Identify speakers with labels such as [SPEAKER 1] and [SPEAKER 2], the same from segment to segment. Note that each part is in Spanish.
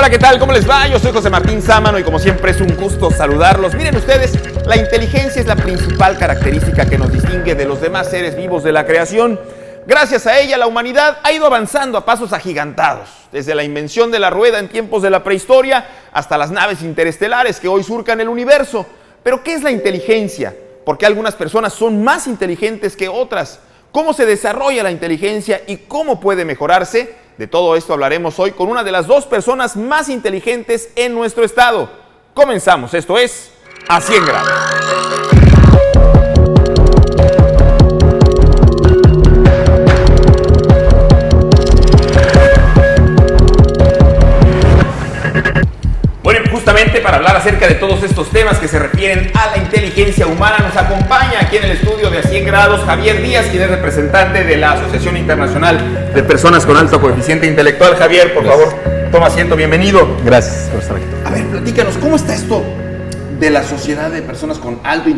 [SPEAKER 1] Hola, ¿qué tal? ¿Cómo les va? Yo soy José Martín Sámano y como siempre es un gusto saludarlos. Miren ustedes, la inteligencia es la principal característica que nos distingue de los demás seres vivos de la creación. Gracias a ella, la humanidad ha ido avanzando a pasos agigantados, desde la invención de la rueda en tiempos de la prehistoria hasta las naves interestelares que hoy surcan el universo. Pero, ¿qué es la inteligencia? ¿Por qué algunas personas son más inteligentes que otras? ¿Cómo se desarrolla la inteligencia y cómo puede mejorarse? De todo esto hablaremos hoy con una de las dos personas más inteligentes en nuestro estado. Comenzamos, esto es A 100 Grados. Bueno, justamente para hablar acerca de todos estos temas que se refieren a la inteligencia humana, nos acompaña aquí en el estudio de A 100 Grados Javier Díaz, quien es representante de la Asociación Internacional de Personas con Alto Coeficiente Intelectual. Javier, por favor, toma asiento, bienvenido.
[SPEAKER 2] Gracias por estar aquí.
[SPEAKER 1] A ver, platícanos, ¿cómo está esto de la Sociedad de Personas con Alto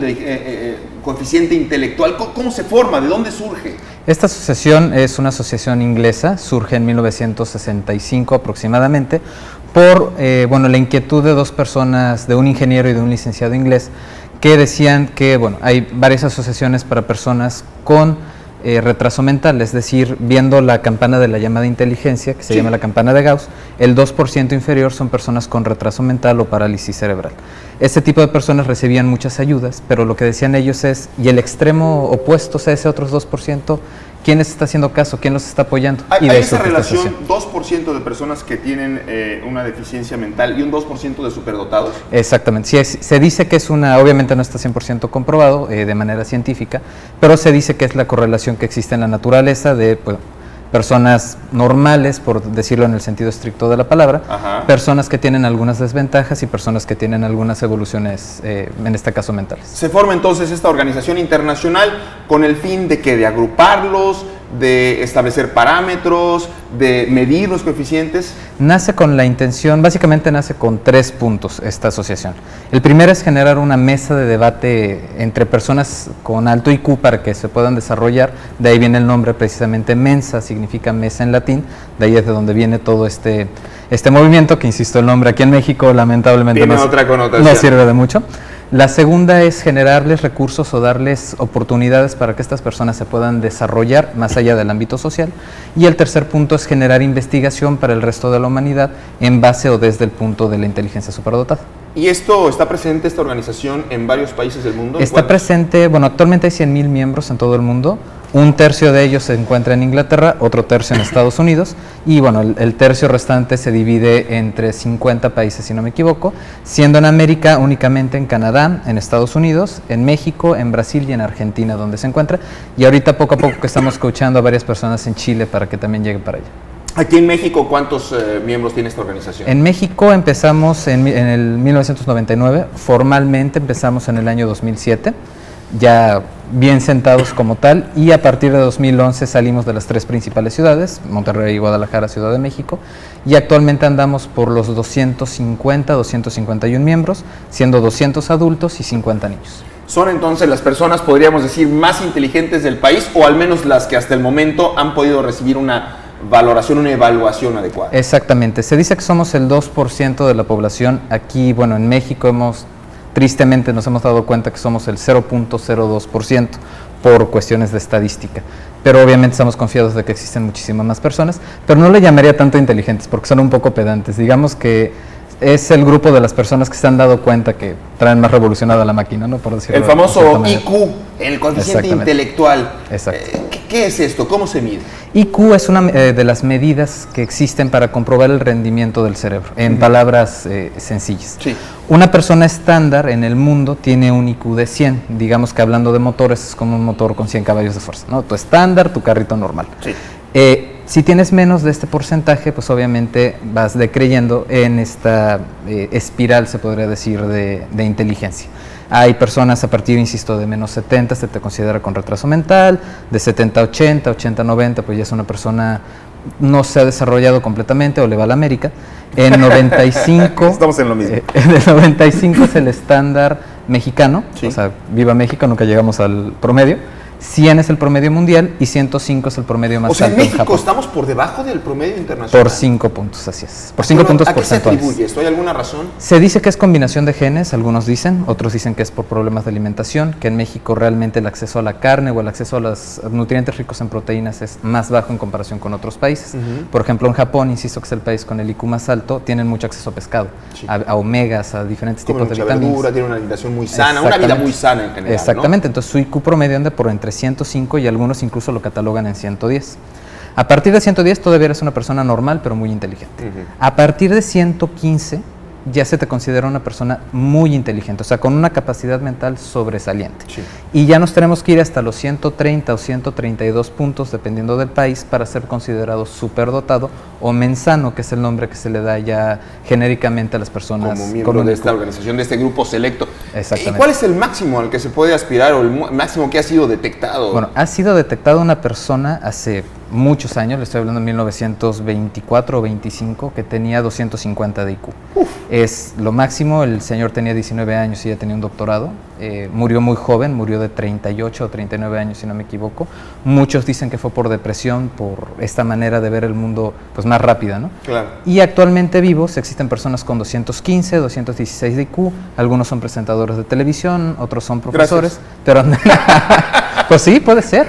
[SPEAKER 1] Coeficiente Intelectual? ¿Cómo se forma? ¿De dónde surge?
[SPEAKER 2] Esta asociación es una asociación inglesa, surge en 1965 aproximadamente, por la inquietud de dos personas, de un ingeniero y de un licenciado inglés, que decían que hay varias asociaciones para personas con retraso mental, es decir, viendo la campana de la llamada inteligencia, que se llama la campana de Gauss, el 2% inferior son personas con retraso mental o parálisis cerebral. Este tipo de personas recibían muchas ayudas, pero lo que decían ellos es, y el extremo opuesto, o sea, ese otros 2%, ¿quién les está haciendo caso? ¿Quién los está apoyando?
[SPEAKER 1] ¿Hay esa relación, 2% de personas que tienen una deficiencia mental y un 2% de superdotados?
[SPEAKER 2] Exactamente. Sí, se dice que es obviamente no está 100% comprobado de manera científica, pero se dice que es la correlación que existe en la naturaleza de personas normales, por decirlo en el sentido estricto de la palabra, personas que tienen algunas desventajas y personas que tienen algunas evoluciones, en este caso mentales.
[SPEAKER 1] Se forma entonces esta organización internacional con el fin de que de agruparlos, de establecer parámetros, de medir los coeficientes.
[SPEAKER 2] Nace con la intención, básicamente nace con 3 puntos esta asociación. El primero es generar una mesa de debate entre personas con alto IQ para que se puedan desarrollar, de ahí viene el nombre precisamente Mensa, significa mesa en latín, de ahí es de donde viene todo este movimiento, que insisto, el nombre aquí en México lamentablemente no sirve de mucho. La segunda es generarles recursos o darles oportunidades para que estas personas se puedan desarrollar más allá del ámbito social. Y el tercer punto es generar investigación para el resto de la humanidad en base o desde el punto de la inteligencia superdotada.
[SPEAKER 1] ¿Y está presente esta organización en varios países del mundo?
[SPEAKER 2] Está presente, actualmente hay 100,000 miembros en todo el mundo. Un tercio de ellos se encuentra en Inglaterra, otro tercio en Estados Unidos y el tercio restante se divide entre 50 países, si no me equivoco, siendo en América únicamente en Canadá, en Estados Unidos, en México, en Brasil y en Argentina donde se encuentra, y ahorita poco a poco que estamos coachando a varias personas en Chile para que también lleguen para allá.
[SPEAKER 1] Aquí en México, ¿cuántos miembros tiene esta organización?
[SPEAKER 2] En México empezamos en el 1999, formalmente empezamos en el año 2007, ya bien sentados como tal, y a partir de 2011 salimos de las 3 principales ciudades, Monterrey, Guadalajara, Ciudad de México, y actualmente andamos por los 251 miembros, siendo 200 adultos y 50 niños.
[SPEAKER 1] ¿Son entonces las personas, podríamos decir, más inteligentes del país, o al menos las que hasta el momento han podido recibir una valoración, una evaluación adecuada?
[SPEAKER 2] Exactamente, se dice que somos el 2% de la población. Aquí, en México tristemente nos hemos dado cuenta que somos el 0.02% por cuestiones de estadística, pero obviamente estamos confiados de que existen muchísimas más personas, pero no le llamaría tanto inteligentes porque son un poco pedantes. Digamos que es el grupo de las personas que se han dado cuenta que traen más revolucionada la máquina, ¿no? Por decirlo.
[SPEAKER 1] El famoso IQ, el coeficiente intelectual.
[SPEAKER 2] Exacto.
[SPEAKER 1] ¿Qué es esto? ¿Cómo se mide?
[SPEAKER 2] IQ es una de las medidas que existen para comprobar el rendimiento del cerebro, en palabras sencillas.
[SPEAKER 1] Sí.
[SPEAKER 2] Una persona estándar en el mundo tiene un IQ de 100, digamos que hablando de motores es como un motor con 100 caballos de fuerza, ¿no? Tu estándar, tu carrito normal.
[SPEAKER 1] Sí.
[SPEAKER 2] Si tienes menos de este porcentaje, pues obviamente vas decreyendo en esta espiral, se podría decir, de inteligencia. Hay personas a partir, insisto, de menos 70, se te considera con retraso mental, de 70 a 80, 80 a 90, pues ya es una persona, no se ha desarrollado completamente o le va a la América. En 95,
[SPEAKER 1] estamos en lo mismo.
[SPEAKER 2] En el 95 es el estándar mexicano,
[SPEAKER 1] sí.
[SPEAKER 2] O sea, viva México, nunca llegamos al promedio. 100 es el promedio mundial y 105 es el promedio más
[SPEAKER 1] alto. O sea, en
[SPEAKER 2] México
[SPEAKER 1] Japón estamos por debajo del promedio internacional.
[SPEAKER 2] Por 5 puntos, así es. Por 5 puntos porcentuales.
[SPEAKER 1] ¿A qué se atribuye esto? ¿Hay alguna razón?
[SPEAKER 2] Se dice que es combinación de genes, algunos dicen, otros dicen que es por problemas de alimentación, que en México realmente el acceso a la carne o el acceso a los nutrientes ricos en proteínas es más bajo en comparación con otros países. Por ejemplo, en Japón, insisto que es el país con el IQ más alto, tienen mucho acceso a pescado, a omegas, a diferentes tipos de vitaminas.
[SPEAKER 1] Verdura, tienen una alimentación muy sana, una vida muy sana en general.
[SPEAKER 2] Exactamente,
[SPEAKER 1] ¿no?
[SPEAKER 2] Entonces su IQ promedio anda por entre 105 y algunos incluso lo catalogan en 110. A partir de 110 todavía eres una persona normal, pero muy inteligente. A partir de 115 ya se te considera una persona muy inteligente, o sea, con una capacidad mental sobresaliente. Sí. Y ya nos tenemos que ir hasta los 130 o 132 puntos, dependiendo del país, para ser considerado superdotado o mensano, que es el nombre que se le da ya genéricamente a las personas.
[SPEAKER 1] Como miembro de esta organización, de este grupo selecto.
[SPEAKER 2] Exactamente.
[SPEAKER 1] ¿Y cuál es el máximo al que se puede aspirar o el máximo que ha sido detectado?
[SPEAKER 2] Bueno, ha sido detectada una persona hace muchos años, le estoy hablando de 1924 o 25, que tenía 250 de IQ. Es lo máximo, el señor tenía 19 años y ya tenía un doctorado, murió muy joven, murió de 38 o 39 años si no me equivoco. Muchos dicen que fue por depresión, por esta manera de ver el mundo pues más rápida, ¿no?
[SPEAKER 1] Claro.
[SPEAKER 2] Y actualmente vivos existen personas con 215, 216 de IQ, algunos son presentadores de televisión, otros son profesores. Gracias. Pero pues sí, puede ser.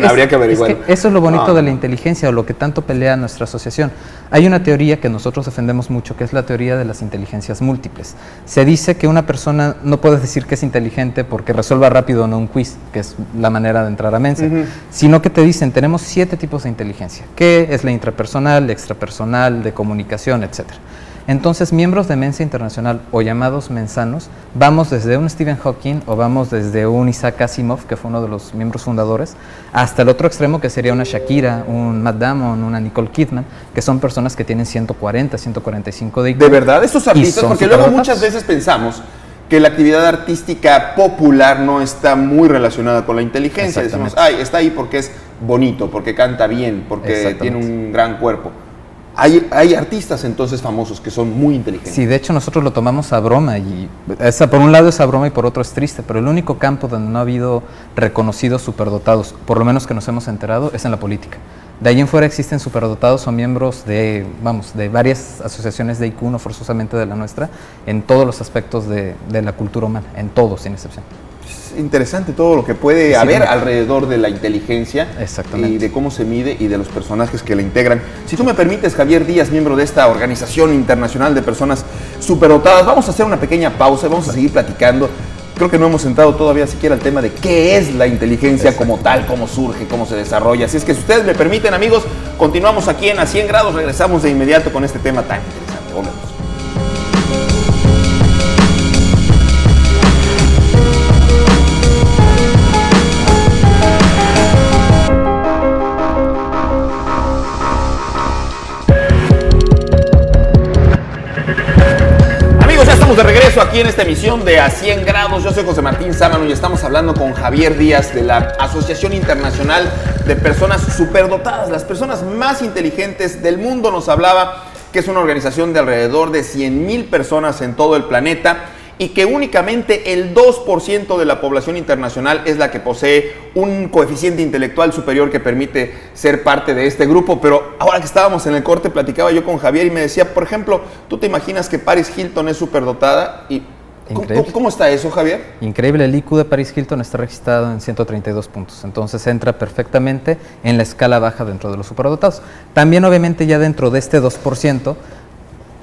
[SPEAKER 1] Habría que averiguar.
[SPEAKER 2] Eso es lo bonito de la inteligencia, o lo que tanto pelea nuestra asociación. Hay una teoría que nosotros defendemos mucho, que es la teoría de las inteligencias múltiples. Se dice que una persona no puedes decir que es inteligente porque resuelva rápido o no un quiz, que es la manera de entrar a Mensa, sino que te dicen, tenemos 7 tipos de inteligencia, que es la intrapersonal, extrapersonal, de comunicación, etcétera. Entonces, miembros de Mensa Internacional o llamados mensanos, vamos desde un Stephen Hawking o vamos desde un Isaac Asimov, que fue uno de los miembros fundadores, hasta el otro extremo, que sería una Shakira, un Matt Damon, una Nicole Kidman, que son personas que tienen 140, 145 de IQ.
[SPEAKER 1] ¿De verdad? Estos artistas, porque luego muchas veces pensamos que la actividad artística popular no está muy relacionada con la inteligencia. Decimos, está ahí porque es bonito, porque canta bien, porque tiene un gran cuerpo. Hay artistas entonces famosos que son muy inteligentes.
[SPEAKER 2] Sí, de hecho nosotros lo tomamos a broma y por un lado es a broma y por otro es triste, pero el único campo donde no ha habido reconocidos superdotados, por lo menos que nos hemos enterado, es en la política. De ahí en fuera existen superdotados o miembros de varias asociaciones de IQ, no forzosamente de la nuestra, en todos los aspectos de la cultura humana, en todos sin excepción.
[SPEAKER 1] Interesante todo lo que puede haber alrededor de la inteligencia y de cómo se mide y de los personajes que la integran. Si tú me permites, Javier Díaz, miembro de esta Organización Internacional de Personas Superdotadas, vamos a hacer una pequeña pausa y vamos a seguir platicando. Creo que no hemos entrado todavía siquiera al tema de qué es la inteligencia como tal, cómo surge, cómo se desarrolla. Así es que si ustedes me permiten, amigos, continuamos aquí en A 100 Grados, regresamos de inmediato con este tema tan interesante. Volvemos. De regreso aquí en esta emisión de A 100 Grados. Yo soy José Martín Sámano y estamos hablando con Javier Díaz de la Asociación Internacional de Personas Superdotadas, las personas más inteligentes del mundo. Nos hablaba que es una organización de alrededor de 100,000 personas en todo el planeta y que únicamente el 2% de la población internacional es la que posee un coeficiente intelectual superior que permite ser parte de este grupo. Pero ahora que estábamos en el corte, platicaba yo con Javier y me decía, por ejemplo, ¿tú te imaginas que Paris Hilton es superdotada? Y ¿Cómo está eso, Javier?
[SPEAKER 2] Increíble, el IQ de Paris Hilton está registrado en 132 puntos, entonces entra perfectamente en la escala baja dentro de los superdotados. También obviamente ya dentro de este 2%,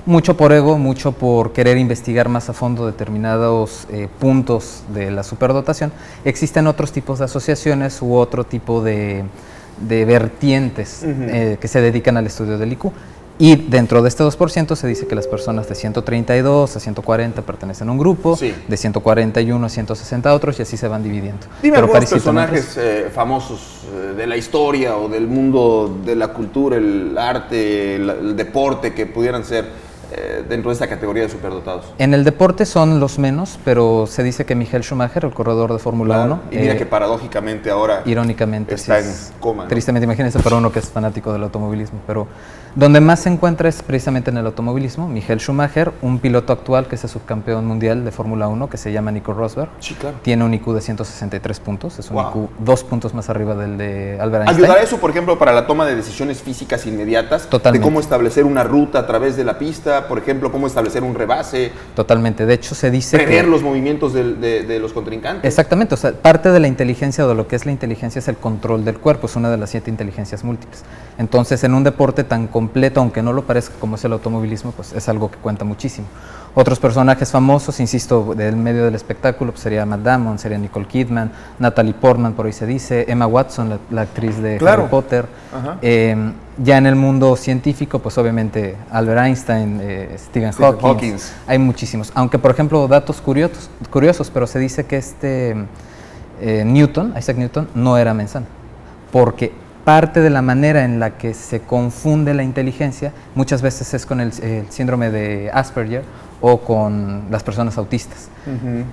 [SPEAKER 2] mucho por ego, mucho por querer investigar más a fondo determinados puntos de la superdotación. Existen otros tipos de asociaciones u otro tipo de vertientes que se dedican al estudio del IQ. Y dentro de este 2% se dice que las personas de 132 a 140 pertenecen a un grupo, de 141 a 160 a otros, y así se van dividiendo.
[SPEAKER 1] Dime algunos personajes famosos de la historia o del mundo de la cultura, el arte, el deporte, que pudieran ser dentro de esta categoría de superdotados?
[SPEAKER 2] En el deporte son los menos, pero se dice que Michael Schumacher, el corredor de Fórmula 1...
[SPEAKER 1] Y mira que paradójicamente ahora
[SPEAKER 2] irónicamente,
[SPEAKER 1] está
[SPEAKER 2] sí,
[SPEAKER 1] en coma, ¿no?
[SPEAKER 2] Tristemente, imagínense para uno que es fanático del automovilismo, pero donde más se encuentra es precisamente en el automovilismo. Michael Schumacher, un piloto actual que es el subcampeón mundial de Fórmula 1, que se llama Nico Rosberg,
[SPEAKER 1] Sí, claro.
[SPEAKER 2] tiene un IQ de 163 puntos, es un
[SPEAKER 1] Wow.
[SPEAKER 2] IQ 2 puntos más arriba del de Albert Einstein.
[SPEAKER 1] ¿Ayudará eso, por ejemplo, para la toma de decisiones físicas inmediatas?
[SPEAKER 2] Totalmente.
[SPEAKER 1] De cómo establecer una ruta a través de la pista, por ejemplo, cómo establecer un rebase,
[SPEAKER 2] Totalmente, de hecho se dice
[SPEAKER 1] prever
[SPEAKER 2] que...
[SPEAKER 1] los movimientos de los contrincantes.
[SPEAKER 2] Exactamente, o sea, parte de la inteligencia o de lo que es la inteligencia es el control del cuerpo, es una de las 7 inteligencias múltiples. Entonces, en un deporte tan completo, aunque no lo parezca como es el automovilismo, pues es algo que cuenta muchísimo. Otros personajes famosos, insisto, del medio del espectáculo, pues sería Matt Damon, sería Nicole Kidman, Natalie Portman, por ahí se dice, Emma Watson, la actriz de
[SPEAKER 1] Claro.
[SPEAKER 2] Harry Potter.
[SPEAKER 1] Ajá.
[SPEAKER 2] Ya en el mundo científico, pues obviamente Albert Einstein, Stephen Hawking, hay muchísimos. Aunque, por ejemplo, datos curiosos, pero se dice que Isaac Newton, no era mensana, porque parte de la manera en la que se confunde la inteligencia muchas veces es con el síndrome de Asperger o con las personas autistas.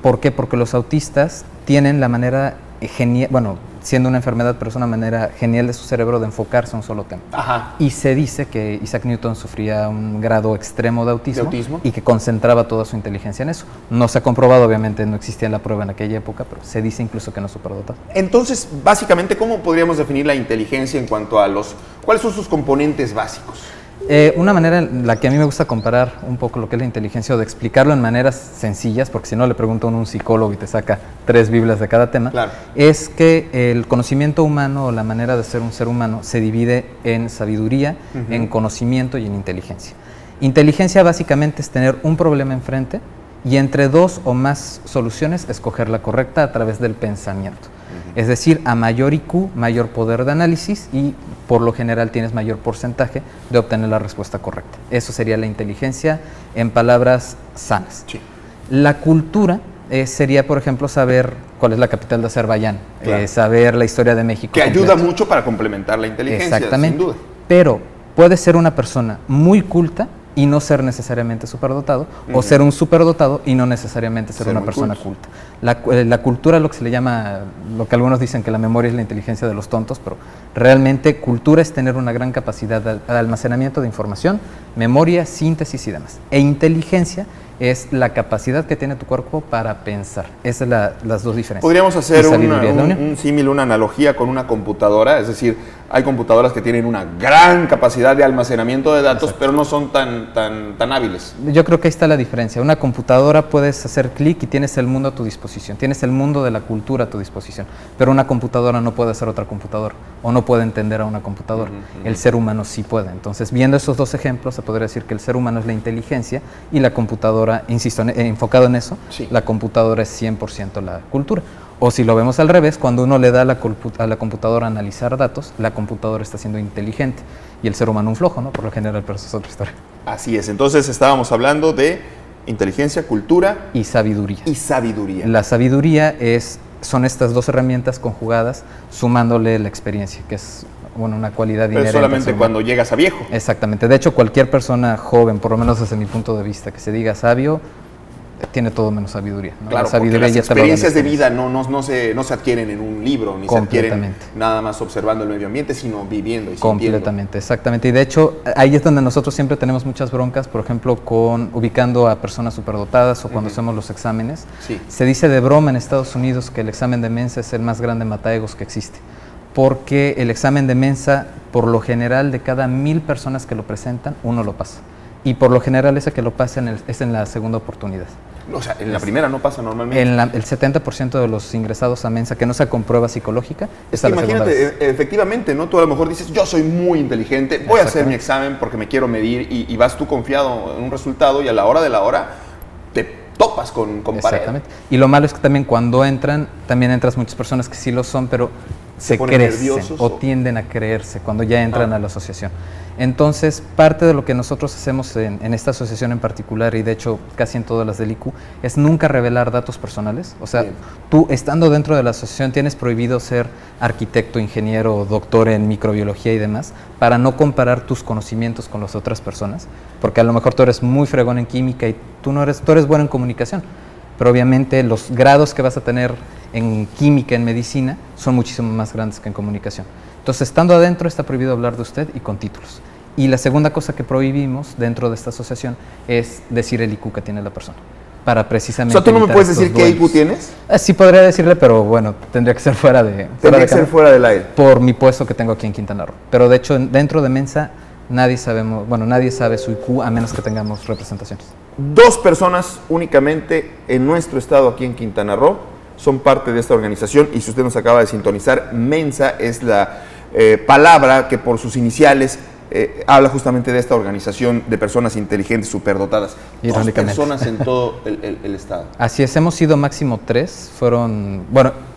[SPEAKER 2] ¿Por qué? Porque los autistas tienen la manera genial, bueno, siendo una enfermedad, pero es una manera genial de su cerebro de enfocarse a un solo tema.
[SPEAKER 1] Ajá.
[SPEAKER 2] Y se dice que Isaac Newton sufría un grado extremo de autismo y que concentraba toda su inteligencia en eso. No se ha comprobado, obviamente no existía la prueba en aquella época, pero se dice incluso que no superdotado.
[SPEAKER 1] Entonces, básicamente, ¿cómo podríamos definir la inteligencia en cuanto a cuáles son sus componentes básicos?
[SPEAKER 2] Una manera en la que a mí me gusta comparar un poco lo que es la inteligencia o de explicarlo en maneras sencillas, porque si no le pregunto a un psicólogo y te saca 3 Biblias de cada tema,
[SPEAKER 1] Claro.
[SPEAKER 2] es que el conocimiento humano o la manera de ser un ser humano se divide en sabiduría, en conocimiento y en inteligencia. Inteligencia básicamente es tener un problema enfrente y entre 2 o más soluciones escoger la correcta a través del pensamiento. Es decir, a mayor IQ, mayor poder de análisis y por lo general tienes mayor porcentaje de obtener la respuesta correcta. Eso sería la inteligencia en palabras sanas.
[SPEAKER 1] Sí.
[SPEAKER 2] La cultura sería, por ejemplo, saber cuál es la capital de Azerbaiyán,
[SPEAKER 1] Claro.
[SPEAKER 2] saber la historia de México.
[SPEAKER 1] Que
[SPEAKER 2] completa.
[SPEAKER 1] ayuda mucho para complementar la inteligencia,
[SPEAKER 2] Exactamente.
[SPEAKER 1] sin duda.
[SPEAKER 2] Pero puede ser una persona muy culta y no ser necesariamente superdotado, o ser un superdotado y no necesariamente ser una
[SPEAKER 1] muy
[SPEAKER 2] persona
[SPEAKER 1] culto.
[SPEAKER 2] culta. La cultura, lo que se le llama, lo que algunos dicen que la memoria es la inteligencia de los tontos, pero realmente cultura es tener una gran capacidad de almacenamiento de información, memoria, síntesis y demás. E inteligencia es la capacidad que tiene tu cuerpo para pensar. Esas son las dos diferencias.
[SPEAKER 1] Podríamos hacer
[SPEAKER 2] Y sabiduría es la unión.
[SPEAKER 1] un símil, una analogía con una computadora, es decir, hay computadoras que tienen una gran capacidad de almacenamiento de datos, pero no son tan hábiles.
[SPEAKER 2] Yo creo que ahí está la diferencia. Una computadora puedes hacer clic y tienes el mundo a tu disposición, tienes el mundo de la cultura a tu disposición, pero una computadora no puede ser otra computadora o no puede entender a una computadora. El ser humano sí puede. Entonces, viendo esos dos ejemplos, se podría decir que el ser humano es la inteligencia y la computadora, insisto, enfocado en eso,
[SPEAKER 1] Sí.
[SPEAKER 2] la computadora es 100% la cultura. O si lo vemos al revés, cuando uno le da a la computadora a analizar datos, la computadora está siendo inteligente y el ser humano un flojo, ¿no? Por lo general, pero eso es otra historia.
[SPEAKER 1] Así es, entonces estábamos hablando de inteligencia, cultura
[SPEAKER 2] Y sabiduría.
[SPEAKER 1] y sabiduría.
[SPEAKER 2] La sabiduría son estas dos herramientas conjugadas, sumándole la experiencia, que es una cualidad
[SPEAKER 1] Pero
[SPEAKER 2] inherente.
[SPEAKER 1] solamente
[SPEAKER 2] al ser
[SPEAKER 1] cuando
[SPEAKER 2] humano.
[SPEAKER 1] llegas a viejo.
[SPEAKER 2] Exactamente. De hecho, cualquier persona joven, por lo menos desde mi punto de vista, que se diga sabio, tiene todo menos sabiduría, ¿no?
[SPEAKER 1] Claro,
[SPEAKER 2] La sabiduría
[SPEAKER 1] porque las
[SPEAKER 2] ya te lo da la
[SPEAKER 1] experiencias de
[SPEAKER 2] experiencia.
[SPEAKER 1] vida no se adquieren en un libro, ni se adquieren
[SPEAKER 2] Completamente.
[SPEAKER 1] nada más observando el medio ambiente, sino viviendo y
[SPEAKER 2] Completamente, exactamente. Y de hecho, ahí es donde nosotros siempre tenemos muchas broncas, por ejemplo, ubicando a personas superdotadas o cuando hacemos los exámenes.
[SPEAKER 1] Sí.
[SPEAKER 2] Se dice de broma en Estados Unidos que el examen de Mensa es el más grande mataegos que existe, porque el examen de Mensa, por lo general, de cada 1000 personas que lo presentan, uno lo pasa. Y por lo general ese que lo pasa es en la segunda oportunidad.
[SPEAKER 1] O sea, en la primera no pasa normalmente.
[SPEAKER 2] El 70% de los ingresados a Mensa que no se comprueba psicológica
[SPEAKER 1] Es
[SPEAKER 2] es a
[SPEAKER 1] que
[SPEAKER 2] la segunda
[SPEAKER 1] imagínate,
[SPEAKER 2] vez.
[SPEAKER 1] efectivamente, ¿no? Tú a lo mejor dices, yo soy muy inteligente, voy a hacer mi examen porque me quiero medir y vas tú confiado en un resultado y a la hora de la hora te topas con pared.
[SPEAKER 2] Exactamente. Y lo malo es que también cuando también entras muchas personas que sí lo son, pero se
[SPEAKER 1] ponen
[SPEAKER 2] crecen
[SPEAKER 1] nerviosos
[SPEAKER 2] o tienden a creerse cuando ya entran
[SPEAKER 1] Ah.
[SPEAKER 2] a la asociación. Entonces, parte de lo que nosotros hacemos en esta asociación en particular, y de hecho casi en todas las del IQ, es nunca revelar datos personales. O sea,
[SPEAKER 1] Bien.
[SPEAKER 2] tú estando dentro de la asociación tienes prohibido ser arquitecto, ingeniero, doctor en microbiología y demás, para no comparar tus conocimientos con las otras personas, porque a lo mejor tú eres muy fregón en química y tú eres bueno en comunicación, pero obviamente los grados que vas a tener en química, en medicina, son muchísimo más grandes que en comunicación. Entonces, estando adentro, está prohibido hablar de usted y con títulos. Y la segunda cosa que prohibimos dentro de esta asociación es decir el IQ que tiene la persona, para
[SPEAKER 1] O
[SPEAKER 2] precisamente
[SPEAKER 1] sea, ¿tú no me
[SPEAKER 2] evitar
[SPEAKER 1] puedes
[SPEAKER 2] estos
[SPEAKER 1] decir qué IQ
[SPEAKER 2] duelos.
[SPEAKER 1] tienes?
[SPEAKER 2] Sí podría decirle, pero bueno, tendría que ser fuera de
[SPEAKER 1] Tendría que ser
[SPEAKER 2] cámara,
[SPEAKER 1] fuera del aire.
[SPEAKER 2] por mi puesto que tengo aquí en Quintana Roo. Pero de hecho, dentro de Mensa, nadie sabe su IQ a menos que tengamos representaciones.
[SPEAKER 1] 2 personas únicamente en nuestro estado aquí en Quintana Roo son parte de esta organización, y si usted nos acaba de sintonizar, Mensa es la palabra que por sus iniciales habla justamente de esta organización de personas inteligentes superdotadas. 2
[SPEAKER 2] Irónicamente.
[SPEAKER 1] personas en todo el estado.
[SPEAKER 2] Así es, hemos sido máximo 3, fueron,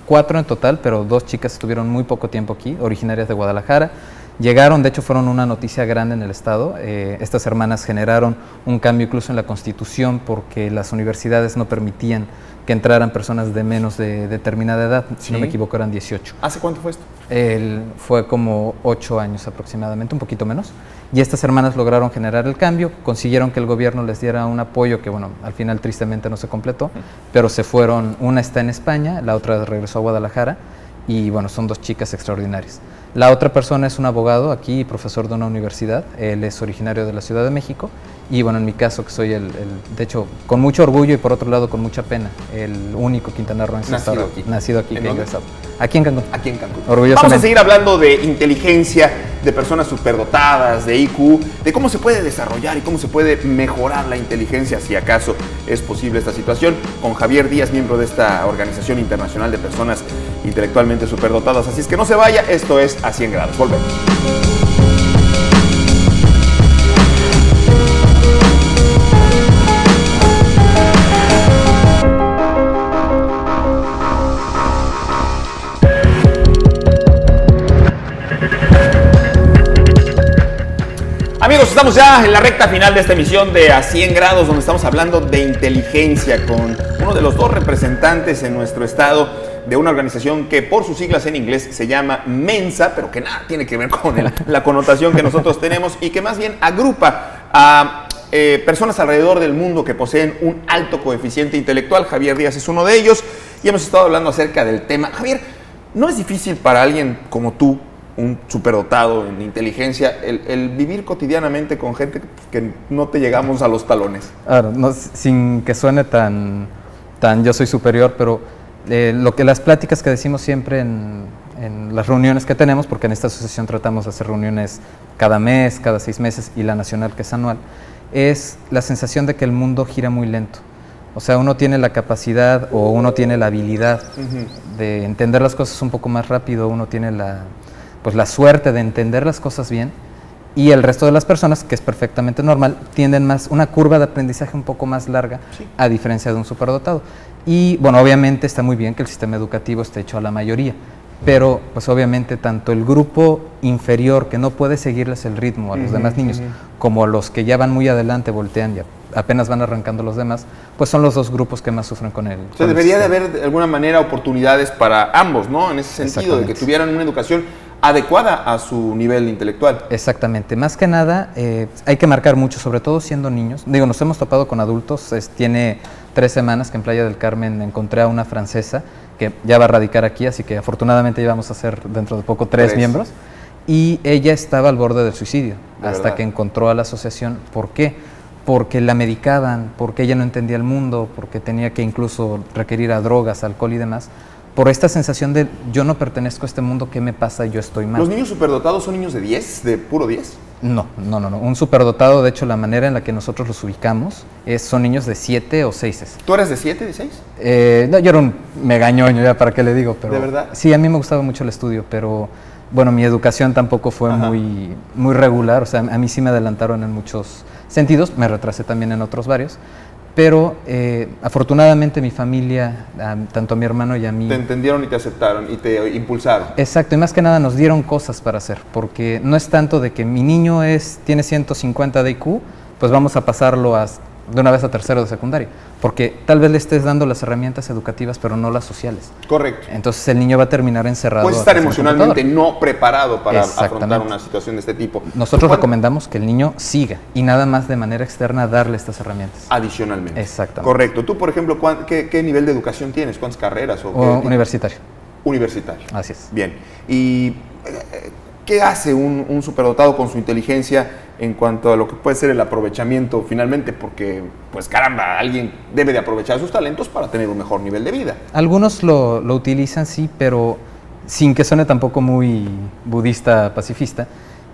[SPEAKER 2] 4 en total, pero 2 chicas estuvieron muy poco tiempo aquí, originarias de Guadalajara. Llegaron, de hecho fueron una noticia grande en el estado. Estas hermanas generaron un cambio incluso en la Constitución porque las universidades no permitían que entraran personas de menos de determinada edad, si no
[SPEAKER 1] Sí.
[SPEAKER 2] me equivoco eran 18.
[SPEAKER 1] ¿Hace cuánto fue esto?
[SPEAKER 2] Fue como 8 años aproximadamente, un poquito menos. Y estas hermanas lograron generar el cambio, consiguieron que el gobierno les diera un apoyo que, bueno, al final tristemente no se completó, pero se fueron, una está en España, la otra regresó a Guadalajara, y bueno, son 2 chicas extraordinarias. La otra persona es un abogado aquí, profesor de una universidad, él es originario de la Ciudad de México, y bueno, en mi caso, que soy de hecho, con mucho orgullo y por otro lado con mucha pena, el único quintanarroense nacido aquí
[SPEAKER 1] ¿En
[SPEAKER 2] que ha
[SPEAKER 1] dónde?
[SPEAKER 2] ingresado. Aquí en Cancún.
[SPEAKER 1] Aquí en Cancún.
[SPEAKER 2] Orgullosamente.
[SPEAKER 1] Vamos a seguir hablando de inteligencia, de personas superdotadas, de IQ, de cómo se puede desarrollar y cómo se puede mejorar la inteligencia, si acaso es posible esta situación, con Javier Díaz, miembro de esta Organización Internacional de Personas Intelectualmente Superdotadas. Así es que no se vaya, esto es A 100 Grados. Volvemos. Amigos, estamos ya en la recta final de esta emisión de A 100 Grados, donde estamos hablando de inteligencia con uno de los 2 representantes en nuestro estado de una organización que por sus siglas en inglés se llama Mensa, pero que nada tiene que ver con la connotación que nosotros tenemos, y que más bien agrupa a personas alrededor del mundo que poseen un alto coeficiente intelectual. Javier Díaz es uno de ellos y hemos estado hablando acerca del tema. Javier, ¿no es difícil para alguien como tú, un superdotado en inteligencia, el vivir cotidianamente con gente que no te llegamos a los talones?
[SPEAKER 2] Ahora, no, sin que suene tan yo soy superior, pero las pláticas que decimos siempre en las reuniones que tenemos, porque en esta asociación tratamos de hacer reuniones cada mes, cada 6 meses, y la nacional, que es anual, es la sensación de que el mundo gira muy lento. O sea, uno tiene la capacidad o uno tiene la habilidad de entender las cosas un poco más rápido, uno tiene la suerte de entender las cosas bien, y el resto de las personas, que es perfectamente normal, tienden más una curva de aprendizaje un poco más larga, sí, a diferencia de un superdotado. Y bueno, obviamente está muy bien que el sistema educativo esté hecho a la mayoría, pero pues obviamente tanto el grupo inferior que no puede seguirles el ritmo a los demás niños, como los que ya van muy adelante, voltean y apenas van arrancando los demás, pues son los 2 grupos que más sufren con él.
[SPEAKER 1] O sea, debería de haber de alguna manera oportunidades para ambos, ¿no? En ese sentido, de que tuvieran una educación adecuada a su nivel intelectual.
[SPEAKER 2] Exactamente. Más que nada, hay que marcar mucho, sobre todo siendo niños. Digo, nos hemos topado con adultos. Tiene 3 semanas que en Playa del Carmen encontré a una francesa que ya va a radicar aquí, así que afortunadamente ya vamos a ser dentro de poco 3 miembros. Y ella estaba al borde del suicidio, hasta que encontró a la asociación. ¿Por qué? Porque la medicaban, porque ella no entendía el mundo, porque tenía que incluso requerir a drogas, alcohol y demás, por esta sensación de yo no pertenezco a este mundo, ¿qué me pasa? Yo estoy mal.
[SPEAKER 1] ¿Los niños superdotados son niños de 10, de puro 10?
[SPEAKER 2] No. Un superdotado, de hecho, la manera en la que nosotros los ubicamos son niños de 7 o 6.
[SPEAKER 1] ¿Tú eres de 7, de 6?
[SPEAKER 2] No, yo era un megañoño, ya para qué le digo, pero...
[SPEAKER 1] ¿De verdad?
[SPEAKER 2] Sí, a mí me gustaba mucho el estudio, pero bueno, mi educación tampoco fue muy regular, o sea, a mí sí me adelantaron en muchos sentidos, me retrasé también en otros varios, pero afortunadamente mi familia, tanto a mi hermano y a mí...
[SPEAKER 1] Te entendieron y te aceptaron y te impulsaron.
[SPEAKER 2] Exacto, y más que nada nos dieron cosas para hacer, porque no es tanto de que mi niño tiene 150 de IQ, pues vamos a pasarlo de una vez a tercero de secundaria, porque tal vez le estés dando las herramientas educativas, pero no las sociales.
[SPEAKER 1] Correcto.
[SPEAKER 2] Entonces el niño va a terminar encerrado.
[SPEAKER 1] Puedes estar emocionalmente no preparado para afrontar una situación de este tipo.
[SPEAKER 2] Nosotros recomendamos que el niño siga y nada más de manera externa darle estas herramientas.
[SPEAKER 1] Adicionalmente.
[SPEAKER 2] Exactamente.
[SPEAKER 1] Correcto. Tú, por ejemplo, ¿qué nivel de educación tienes? ¿Cuántas carreras?
[SPEAKER 2] Universitario.
[SPEAKER 1] Universitario.
[SPEAKER 2] Así es.
[SPEAKER 1] Bien. ¿Y qué hace un superdotado con su inteligencia en cuanto a lo que puede ser el aprovechamiento finalmente? Porque, pues caramba, alguien debe de aprovechar sus talentos para tener un mejor nivel de vida.
[SPEAKER 2] Algunos lo utilizan, sí, pero sin que suene tampoco muy budista pacifista,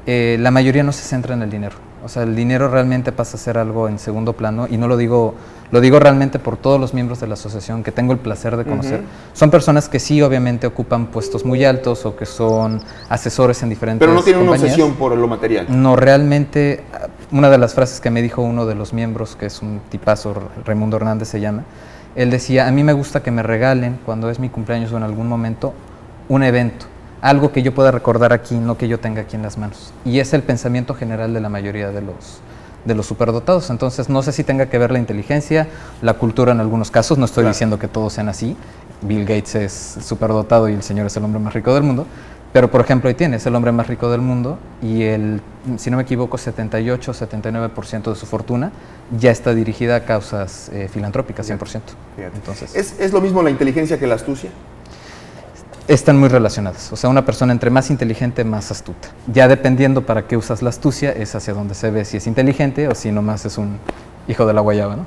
[SPEAKER 2] la mayoría no se centra en el dinero. O sea, el dinero realmente pasa a ser algo en segundo plano, y no lo digo realmente por todos los miembros de la asociación que tengo el placer de conocer. Son personas que sí, obviamente, ocupan puestos muy altos o que son asesores en diferentes compañías.
[SPEAKER 1] Pero no tienen una obsesión por lo material.
[SPEAKER 2] No, realmente, una de las frases que me dijo uno de los miembros, que es un tipazo, Raimundo Hernández se llama, él decía: a mí me gusta que me regalen, cuando es mi cumpleaños o en algún momento, un evento. Algo que yo pueda recordar aquí, no que yo tenga aquí en las manos. Y es el pensamiento general de la mayoría de los superdotados. Entonces, no sé si tenga que ver la inteligencia, la cultura en algunos casos. No estoy diciendo que todos sean así. Bill Gates es superdotado y el señor es el hombre más rico del mundo. Pero, por ejemplo, ahí tienes el hombre más rico del mundo y si no me equivoco, 78-79% de su fortuna ya está dirigida a causas filantrópicas, 100%. Fíjate. Entonces,
[SPEAKER 1] ¿Es lo mismo la inteligencia que la astucia?
[SPEAKER 2] Están muy relacionadas. O sea, una persona entre más inteligente, más astuta. Ya dependiendo para qué usas la astucia, es hacia donde se ve si es inteligente o si nomás es un hijo de la guayaba, ¿no?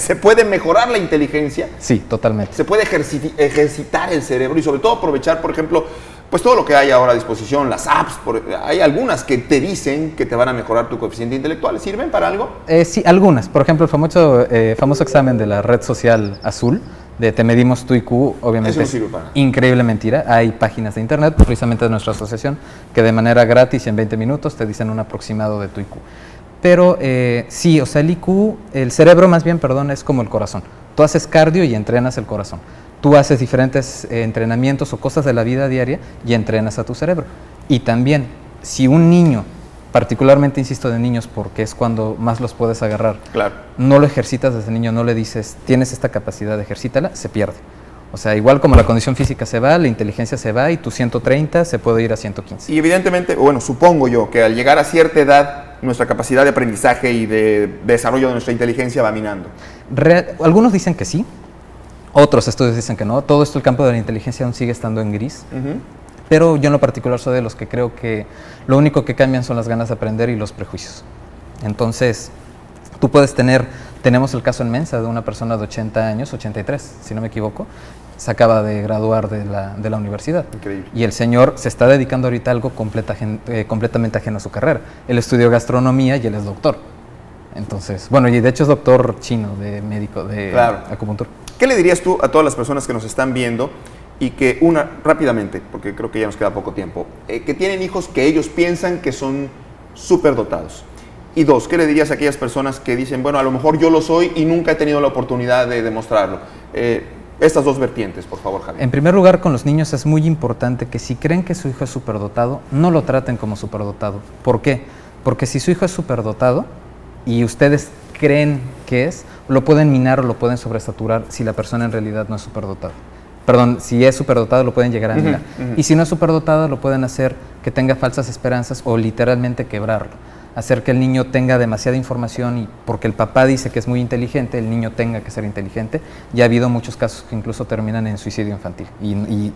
[SPEAKER 1] ¿Se puede mejorar la inteligencia?
[SPEAKER 2] Sí, totalmente.
[SPEAKER 1] ¿Se puede ejercitar el cerebro y sobre todo aprovechar, por ejemplo, pues todo lo que hay ahora a disposición, las apps? Hay algunas que te dicen que te van a mejorar tu coeficiente intelectual. ¿Sirven para algo?
[SPEAKER 2] Sí, algunas. Por ejemplo, el famoso examen de la red social azul, de te medimos tu IQ, obviamente
[SPEAKER 1] es
[SPEAKER 2] increíble mentira. Hay páginas de internet, precisamente de nuestra asociación, que de manera gratis y en 20 minutos te dicen un aproximado de tu IQ. Pero sí, o sea, el cerebro más bien, perdón, es como el corazón. Tú haces cardio y entrenas el corazón. Tú haces diferentes entrenamientos o cosas de la vida diaria y entrenas a tu cerebro. Y también, si un niño, particularmente insisto de niños porque es cuando más los puedes agarrar,
[SPEAKER 1] claro,
[SPEAKER 2] no lo ejercitas desde niño, no le dices, tienes esta capacidad, ejercítala, se pierde. O sea, igual como la condición física se va, la inteligencia se va y tu 130 se puede ir a 115.
[SPEAKER 1] Y evidentemente, bueno, supongo yo que al llegar a cierta edad, nuestra capacidad de aprendizaje y de desarrollo de nuestra inteligencia va minando.
[SPEAKER 2] Algunos dicen que sí, otros estudios dicen que no. Todo esto, el campo de la inteligencia aún sigue estando en gris. Pero yo en lo particular soy de los que creo que lo único que cambian son las ganas de aprender y los prejuicios. Entonces, tú tenemos el caso en Mensa de una persona de 80 años, 83, si no me equivoco, se acaba de graduar de la universidad.
[SPEAKER 1] Increíble.
[SPEAKER 2] Y el señor se está dedicando ahorita a algo completamente ajeno a su carrera. Él estudió gastronomía y él es doctor. Entonces, bueno, y de hecho es doctor chino, médico, de acupuntura.
[SPEAKER 1] ¿Qué le dirías tú a todas las personas que nos están viendo y que rápidamente, porque creo que ya nos queda poco tiempo, que tienen hijos que ellos piensan que son superdotados? Y dos, ¿qué le dirías a aquellas personas que dicen, bueno, a lo mejor yo lo soy y nunca he tenido la oportunidad de demostrarlo? Estas dos vertientes, por favor, Javier.
[SPEAKER 2] En primer lugar, con los niños es muy importante que si creen que su hijo es superdotado, no lo traten como superdotado. ¿Por qué? Porque si su hijo es superdotado y ustedes creen que es, lo pueden minar o lo pueden sobresaturar si la persona en realidad no es superdotado. Perdón, si es superdotado lo pueden llegar a minar. Y si no es superdotado, lo pueden hacer que tenga falsas esperanzas o literalmente quebrarlo. Hacer que el niño tenga demasiada información y porque el papá dice que es muy inteligente, el niño tenga que ser inteligente. Ya ha habido muchos casos que incluso terminan en suicidio infantil y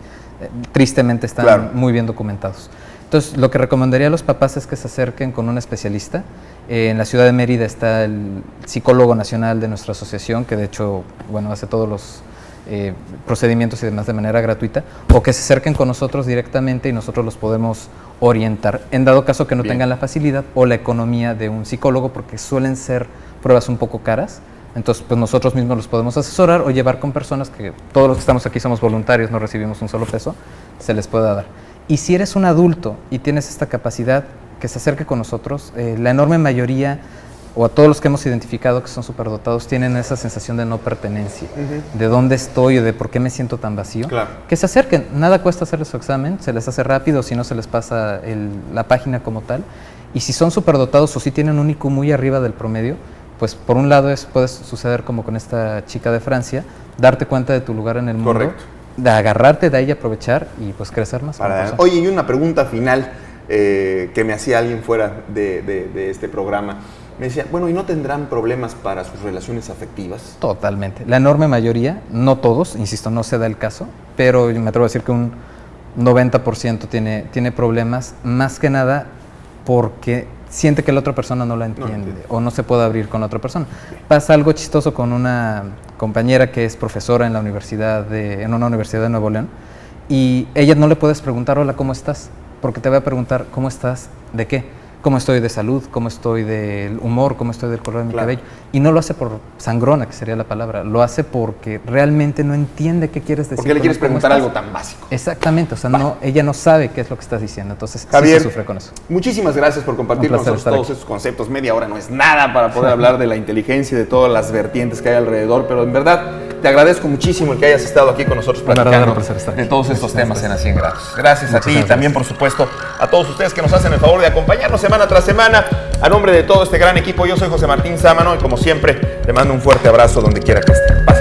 [SPEAKER 2] tristemente están muy bien documentados. Entonces, lo que recomendaría a los papás es que se acerquen con un especialista. En la ciudad de Mérida está el psicólogo nacional de nuestra asociación, que de hecho, bueno, hace todos los procedimientos y demás de manera gratuita, o que se acerquen con nosotros directamente y nosotros los podemos orientar, en dado caso que no tengan la facilidad o la economía de un psicólogo, porque suelen ser pruebas un poco caras. Entonces, pues nosotros mismos los podemos asesorar o llevar con personas que todos los que estamos aquí somos voluntarios, no recibimos un solo peso, se les pueda dar. Y si eres un adulto y tienes esta capacidad, que se acerque con nosotros. La enorme mayoría o a todos los que hemos identificado que son superdotados, tienen esa sensación de no pertenencia, de dónde estoy o de por qué me siento tan vacío, que se acerquen. Nada cuesta hacerles su examen, se les hace rápido, si no se les pasa la página como tal. Y si son superdotados o si tienen un IQ muy arriba del promedio, pues por un lado puede suceder como con esta chica de Francia, darte cuenta de tu lugar en el mundo, de agarrarte de ahí, aprovechar y pues crecer más.
[SPEAKER 1] Oye, y una pregunta final que me hacía alguien fuera de este programa. Me decía, bueno, ¿y no tendrán problemas para sus relaciones afectivas?
[SPEAKER 2] Totalmente. La enorme mayoría, no todos, insisto, no se da el caso, pero me atrevo a decir que un 90% tiene problemas, más que nada porque siente que la otra persona no la entiende o no se puede abrir con la otra persona. Pasa algo chistoso con una compañera que es profesora en una universidad de Nuevo León, y ella no le puedes preguntar, hola, ¿cómo estás? Porque te va a preguntar, ¿cómo estás? ¿De qué? ¿Cómo estoy de salud? ¿Cómo estoy del humor? ¿Cómo estoy del color de mi cabello? Y no lo hace por sangrona, que sería la palabra, lo hace porque realmente no entiende qué quieres decir.
[SPEAKER 1] ¿Por qué le quieres preguntar algo tan básico?
[SPEAKER 2] Exactamente, o sea, ella no sabe qué es lo que estás diciendo, entonces
[SPEAKER 1] Javier,
[SPEAKER 2] sí se sufre con eso.
[SPEAKER 1] Muchísimas gracias por compartir con nosotros todos estos conceptos. Media hora no es nada para poder hablar de la inteligencia y de todas las vertientes que hay alrededor, pero en verdad te agradezco muchísimo el que hayas estado aquí con nosotros platicando de todos estos temas en A 100 Grados. Gracias a ti y también, por supuesto, a todos ustedes que nos hacen el favor de acompañarnos semana tras semana. A nombre de todo este gran equipo, yo soy José Martín Sámano y como siempre, le mando un fuerte abrazo donde quiera que esté.